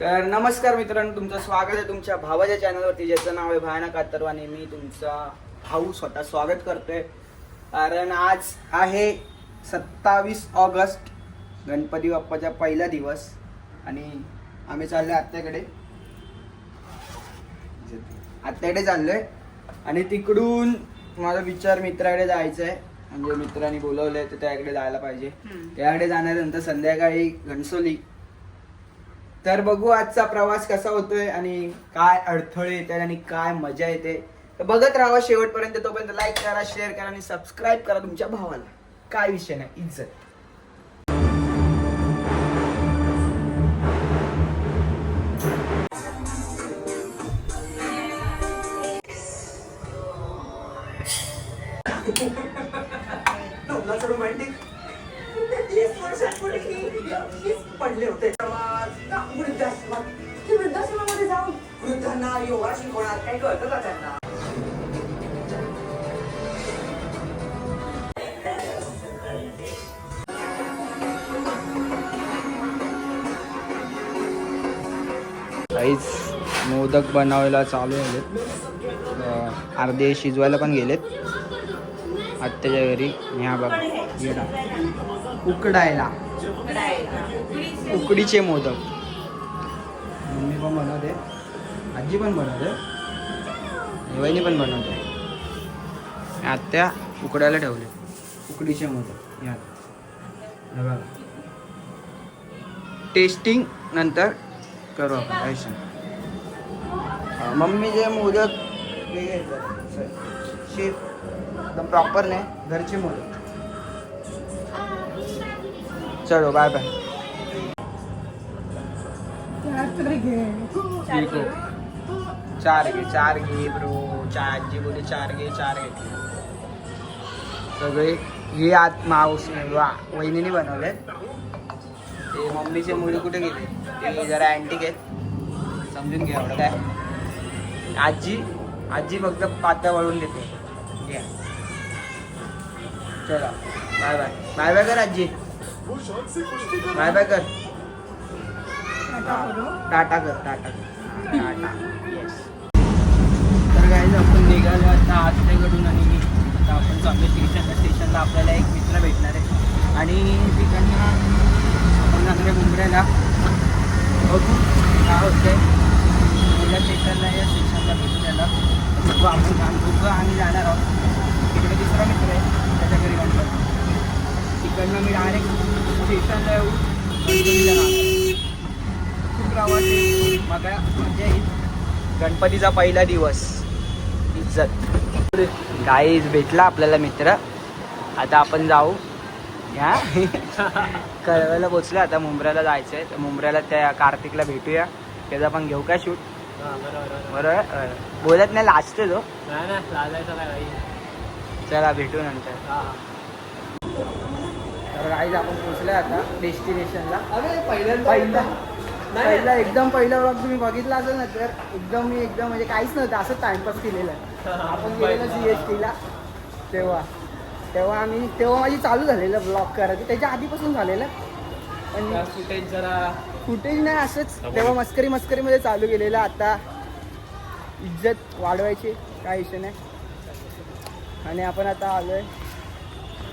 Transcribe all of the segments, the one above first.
तर नमस्कार मित्रांनो, तुमचं स्वागत आहे तुमच्या भावाच्या चॅनलवरती, ज्याचं नाव आहे भयानक अथर्वानी. मी तुमचा भाऊ स्वतः स्वागत करतोय, कारण आज आहे 27 ऑगस्ट, गणपती बाप्पाचा पहिला दिवस. आणि आम्ही चाललोय आत्याकडे चाललोय. आणि तिकडून माझा विचार मित्राकडे जायचं आहे, म्हणजे मित्रांनी बोलवलंय तर त्याकडे जायला पाहिजे. त्याकडे जाण्यानंतर संध्याकाळी घणसोली. तर बघू आजचा प्रवास कसा होतोय आणि काय अडथळे येतात आणि काय मजा येते. तर बघत राहा शेवटपर्यंत. तोपर्यंत लाईक करा, शेअर करा आणि सबस्क्राईब करा तुमच्या भावाला. काय विषय नाही, इज्जत. रोमॅन्टिक पडले होते वृद्धाश्रमामध्ये जाऊन वृद्धांना योगा शिकवणार, काही कळतं का त्यांना? काहीच मोदक बनवायला चालू आहेत, अर्धे शिजवायला पण गेलेत आत्याच्या घरी. ह्या बघा उकडायला उकडीचे मोदक मम्मी पण बनवते, आजी पण बनवते, वहिनी पण बनवते. आत्या उकडायला ठेवले उकडीचे मोदक. या बघा, टेस्टिंग नंतर करू आपण. मम्मीचे मोदक शेफ एकदम प्रॉपर नाही, घरचे मोदक. चलो बाय बाय. चार घे ब्रो. आजी बोली चार घे. सगळे हे आत माऊस वहिनीने बनवले. ते मम्मीचे मुली कुठे गेले, ते जरा अँटिक आहेत, समजून घ्या एवढं काय. आजी फक्त पात्या वळून देते. चला बाय बाय. बाय बाय कर आजी. बाय बाय कर. टाटा कर. येस. तर गाईज आपण निघालो आता आत्याकडून आणि आता आपण चाललो स्टेशनला. आपल्याला एक मित्र भेटणार आहे आणि तिकडनं आपण जाणार मुंबईला. बघू काय होतंय. पहिल्या स्टेशनला या स्टेशनला भेटू त्याला. बघू आपण आम्ही जाणार आहोत. तिकडे दुसरा मित्र आहे, त्याच्या घरी गणपती. तिकडनं मी डायरेक्ट स्टेशनला येऊ गणपतीला राहणार. खूप प्रवास आहे, मजा येईल. गणपतीचा पहिला दिवस, इज्जत. गाईज भेटला आपल्याला मित्र. आता आपण जाऊ. ह्या कळव्याला पोचलो, आता मुंब्र्याला जायचं आहे. तर मुंब्र्याला त्या कार्तिकला भेटूया, त्याचा पण घेऊ का शूट. बरोबर बोलत नाही, लाजते तो. चला भेटू नंतर. तर गाईज आपण पोचलोय आता डेस्टिनेशनला. पहिला व्लॉग तुम्ही बघितला असेल ना, तर एकदम म्हणजे काहीच नव्हतं, असं टाइमपास केलेलं आहे. आपण गेलेलो CST तेव्हा माझी चालू झालेलं ब्लॉग करायचं, त्याच्या आधीपासून झालेलं. पण फुटेज नाही, असंच तेव्हा मस्करीमध्ये चालू केलेलं. आता इज्जत वाढवायची, काय विषय नाही. आणि आपण आता आलोय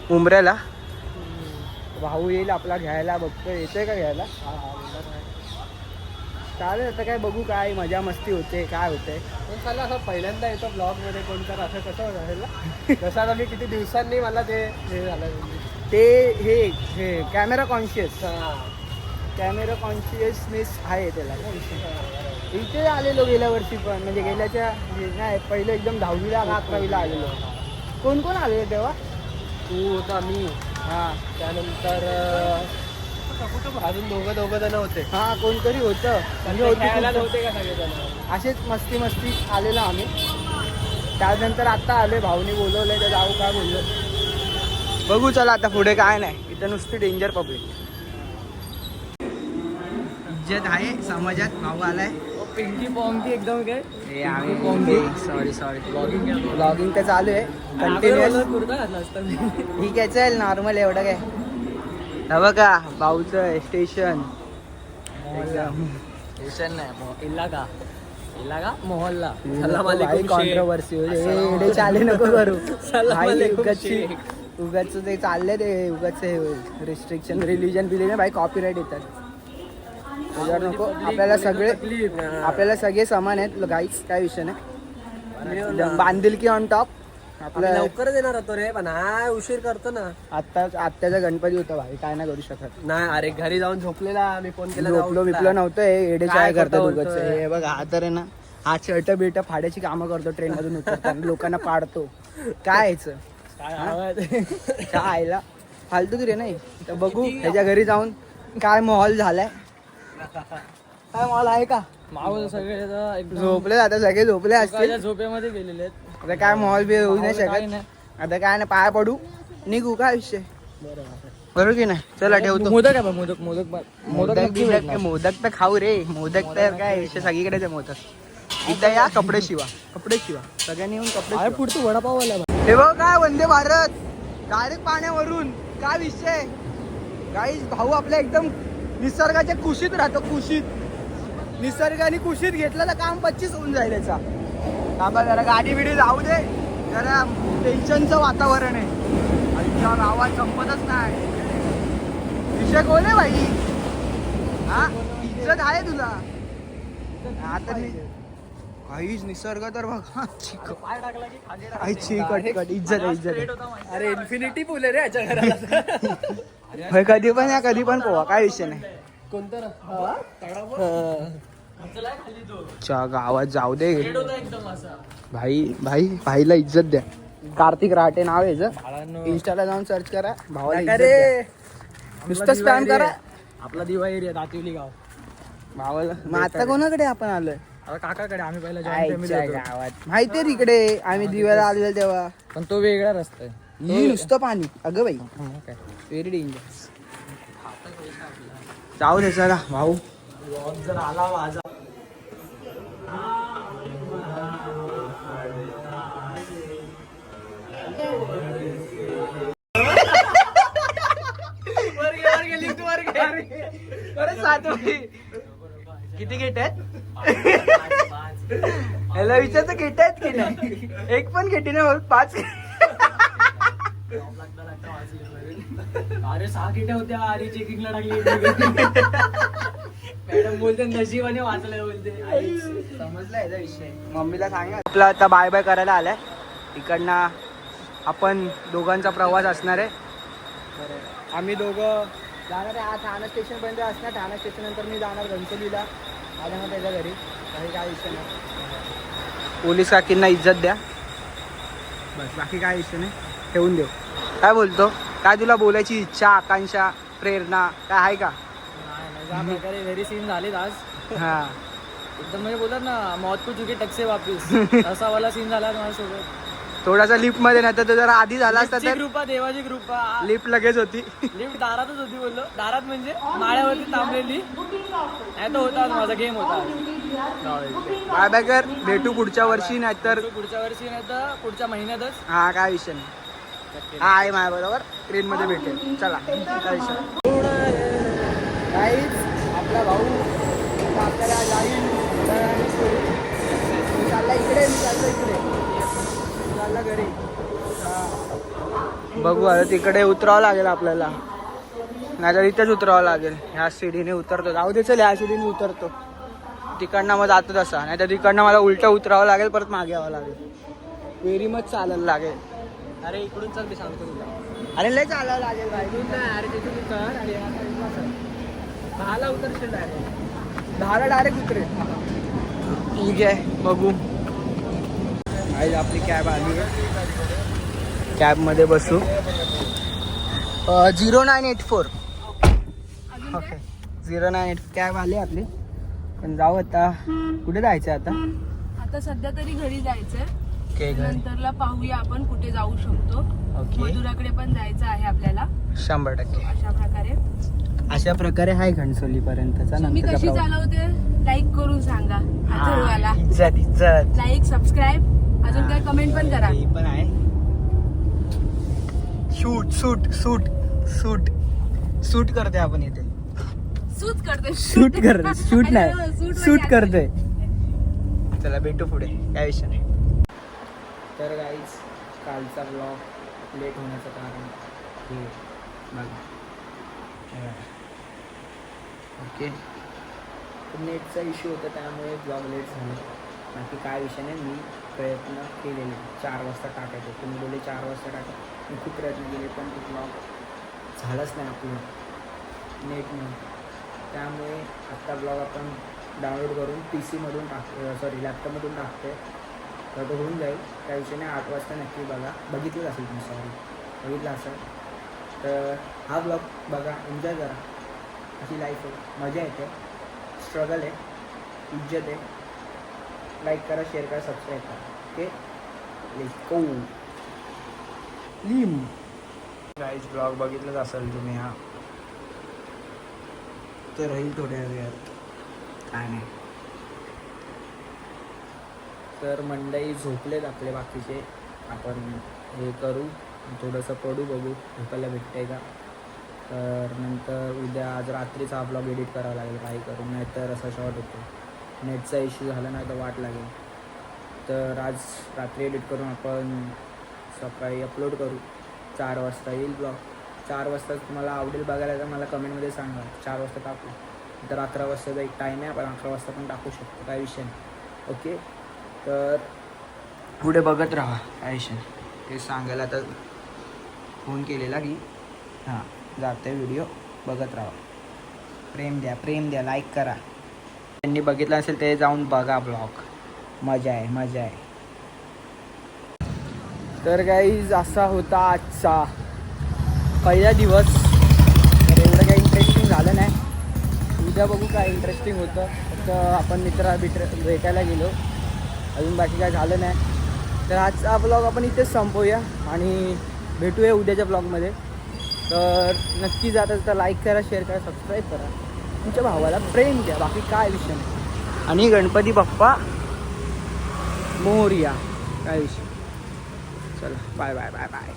मुंब्र्याला. भाऊ येईल आपला घ्यायला, बघतो येतोय का घ्यायला. चालेल, आता काय बघू काय मजा मस्ती होते, काय होतंय. पण असं पहिल्यांदा येतो ब्लॉगमध्ये कोणतं, असं कसं झालं. जसं आता मी किती दिवसांनी मला ते हे झालं, ते हे कॅमेरा कॉन्शियसनेस आहे त्याला. इथे आलेलो गेल्या वर्षी पण, म्हणजे गेल्याच्या नाही, पहिलं एकदम 10वीला 11वीला आलेलो. कोण आलेलो तेव्हा? तू होता, मी, हां, त्यानंतर अजून दोघं जण होते. हां, कोणतरी होतं. नव्हते का सगळेजण? असेच मस्ती आलेलो आम्ही. त्यानंतर आता आलोय, भाऊने बोलवलंय तर जाऊ काय बोललो. बघू चला आता पुढे. काय नाही, इथं नुसती डेंजर पब्लिक. इज्जत आहे समाजात. भाऊ आलाय. पिंकी पॉंगी एकदम काय. सॉरी ब्लॉगिंग तर चालू आहे कंटिन्युअस. ठीक आहे, चल नॉर्मल एवढं काय. बघा भाऊचं स्टेशन. विषय नाही इलाका मोहल्ला कॉन्ट्रोवर्सी एवढे चाले नको करू उगाच ते चालले ते उगाच रिस्ट्रिक्शन रिलीजन भाई कॉपीराईट येतात त्याच्यावर नको. आपल्याला सगळे समान आहेत गाईस, काय विषय नाही. बांधिलकी ऑन टॉप. आपलं लवकर देणार होतो रे पण हा उशीर करतो ना. आत्ताचा गणपती होता भाई, काय नाही करू शकत. नाही अरे घरी जाऊन झोपलेला मी फोन केला बिपलो नव्हतं. एडे काय करतात उगाच. हे बघ हा तर आहे ना, हा शर्ट बिर्ट फाड्याची कामं करतो ट्रेन मधून उतरताना, लोकांना पाडतो. काय यायचं काय आयला फालतू रे नाही. तर बघू ह्याच्या घरी जाऊन काय माहोल झालाय. काय माहोल आहे का? माहोल सगळे झोपले आता, सगळे झोपले असतील, झोपेमध्ये गेलेले आहेत. आता काय माहोल बी होऊ नाही शकत. आता काय नाही, पाया पडू निघू. काय विषय बरोबर की नाही. चला ठेवतो. मोदक आहे मोदक तर खाऊ रे. मोदक तर काय विषय सगळीकडेच आहे मोदक. इथं या कपडे शिवा सगळ्यांनी येऊन कपडे. पुढचं वडापाव आला. हे बघ काय वंदे भारत डायरेक्ट पाण्यावरून. काय विषय काही भाऊ आपल्या एकदम निसर्गाच्या कुशीत राहतो. कुशीत निसर्गाने कुशीत घेतलं तर काम 25 होऊन जाईल याचा. थांबा जरा गाडी बिडी जाऊ दे, जरा टेन्शनचं वातावरण आहे. आमच्या गावात संपतच नाही विषय. कोण आहे भाई? हा इज्जत आहे तुला आता. काहीच निसर्ग तर बघ इज्जत अरे इन्फिनिटी पूल आहे रे याच्या घराला. कधी पण पोवा, काय विषय नाही. कोणतं गावात जाऊ दे भाईला इज्जत द्या. कार्तिक राटे नाव आहे याचं. इंस्टाला जाऊन सर्च करा. भावाला रे नुसतं स्पॅम करा. आपला दिवा एरिया दातिवली गाव. भावाला मग आता कोणाकडे आपण आलोय? काकाकडे. आम्ही पहिला गावात माहितीये तिकडे आम्ही दिव्याला आलेलो तेव्हा. पण तो वेगळा रस्ता आहे. नुसतं पाणी. अगं बाई व्हेरी डेंजर. जाऊ दे चला भाऊ. जर आला माझा किती गेट आहेत? ह्याला विचारतं गेट आहेत की नाही. एक पण गेटी नाही होत. 5 अरे 6 गेट्या होत्या. आधी चेकिंगला टाकली. मॅडम बोलते नशिबाने वाचलंय बोलते. समजला याचा विषय. मम्मीला सांगा. आपला आता बाय बाय करायला आलाय. इकडनं आपण दोघांचा प्रवास असणार आहे. आम्ही दोघं जाणार आहे ठाणा स्टेशन पर्यंत असणार. ठाणा स्टेशन नंतर मी जाणार घनसोलीला. आल्या मग त्याच्या घरी. काही काय विषय नाही. पोलीस काकींना इज्जत द्या बस, बाकी काय विषय नाही. ठेवून देऊ. काय बोलतो? काय तुला बोलायची इच्छा, आकांक्षा, प्रेरणा काय आहे का? ज्या प्रकारे व्हेरी सीन झालेत आज. हा एकदम म्हणजे बोलतात ना मौत को चुके टक्से वापिस. असा वाला सीन झाला माझ्यासोबत. थोडासा लिफ्ट मध्ये नाही तर जरा आधी झाला असता तर. कृपा देवाची कृपा. लिफ्ट लगेच होती. लिफ्ट दारातच होती. बोललो दारात म्हणजे माळ्यावरती थांबलेली. नाही तर होता माझा गेम होता. बाय बाय कर. भेटू पुढच्या वर्षी नाही तर पुढच्या महिन्यातच. हा काय विषय नाही. हा आहे माझ्या बरोबर. ट्रेन मध्ये भेटेल. चला काय विषय. आपला भाऊ आपल्याला जाईल. चालला इकडे. मी चाललो इकडे. चालला घरी. बघू आता तिकडे उतरावं लागेल आपल्याला. नाहीतर इथेच उतरावं लागेल. ह्या सीडीने उतरतो. जाऊ दे चल ह्या सीडीने उतरतो. तिकडनं मग जातो तसा. नाही तर तिकडनं मला उलटं उतरावं लागेल. परत मागे यावं लागेल. वेरी मच चालायला लागेल. अरे इकडून चल मी सांगतो तुला. अरे लय चालावं लागेल बाई. अरे तिथून उतर आणि 10ला उतरशील डायरेक्ट. 10ला डायरेक्ट उतरेल. ठीक आहे बघू. आज आपली कॅब आली आहे. कॅबमध्ये बसू. 0984 ओके 0984 कॅब आली आपली. पण जाऊ आता. कुठे जायचं आता? आता सध्या तरी घरी जायचंय. ओके नंतरला पाहूया आपण कुठे जाऊ शकतो. ओके मधुराकडे पण जायचं आहे आपल्याला. 100% अशा प्रकारे आहे घणसोली पर्यंतचा. मी कशी चालवते लाईक करून सांगा. अथर्वला इज्जत लाईक सबस्क्राईब. अजून काय कमेंट पण करा. हे पण आहे. शूट करते आपण इथे. सूट करते शूट करतोय शूट नाही मध्ये शूट आता. करतोय. चला भेटू पुढे, काय विषय नाही. तर गाईज कालचा ब्लॉग लेट होण्याचं कारण हे बघा. ओके, नेटचा इश्यू होता त्यामुळे ब्लॉग लेट झाला. बाकी काय विषय नाही, मी प्रयत्न केलेले 4 वाजता टाकायचे. तुम्ही बोलले 4 वाजता टाका, मी खूप प्रयत्न केले पण तो ब्लॉग झालाच नाही आपलं नेटनं. त्यामुळे आत्ता ब्लॉग आपण डाउनलोड करून PC मधून सॉरी लॅपटॉपमधून टाकते, तर तो होऊन जाईल. त्या विषय नाही. 8 वाजता नक्की बघा, बघितलंच असेल तुम्ही, सॉरी बघितलं असेल. तर हा ब्लॉग बघा, एन्जॉय करा. अशी लाईफ आहे, मजा येते, स्ट्रगल आहे, इज्जत आहे. लाईक करा, शेअर करा, सबस्क्राईब करा. Okay, let's go. लिम गाईज ब्लॉग बघितलंच असेल तुम्ही. हा तर राहील थोड्या वेळात, काय नाही. तर मंडई झोपलेत आपले बाकीचे. आपण हे करू, थोडंसं पडू, बघू झोपायला भेटतंय का. तर नंतर उद्या आज रात्रीचा हा ब्लॉग एडिट करावा लागेल काही करून, नाहीतर असा शॉर्ट होतो. नेटचा इश्यू झाला नाही तर वाट लागेल. तर आज रात्री एडिट करून आपण सकाळी अपलोड करू. 4 वाजता येईल ब्लॉग. 4 वाजता तुम्हाला आवडेल बघायला तर मला कमेंटमध्ये सांगा. 4 वाजता टाकू, तर 11 वाजताचा एक टाईम आहे, आपण 11 वाजता पण टाकू शकतो, काय विषय नाही. ओके, तर पुढे बघत राहा, काय विषय नाही. ते सांगायला तर फोन केलेला की हां जाते व्हिडिओ, बघत राहा. प्रेम द्या, प्रेम द्या, लाईक करा. त्यांनी बघितलं असेल ते जाऊन बघा ब्लॉग, मजा आहे, मजा आहे. तर गाईज असा होता आजचा पहिला दिवस. तर एवढं काही इंटरेस्टिंग झालं नाही. उद्या बघू काय इंटरेस्टिंग होतं. फक्त आपण भेटायला गेलो, अजून बाकी काय झालं नाही. तर आजचा ब्लॉग आपण इथेच संपवूया आणि भेटूया उद्याच्या ब्लॉगमध्ये. तर नक्की जात तर लाईक करा, शेअर करा, सबस्क्राईब करा. तुमच्या भावाला प्रेम द्या, बाकी काय विषय नाही. आणि गणपती बाप्पा मोरया, काय विषय. चला बाय बाय बाय बाय.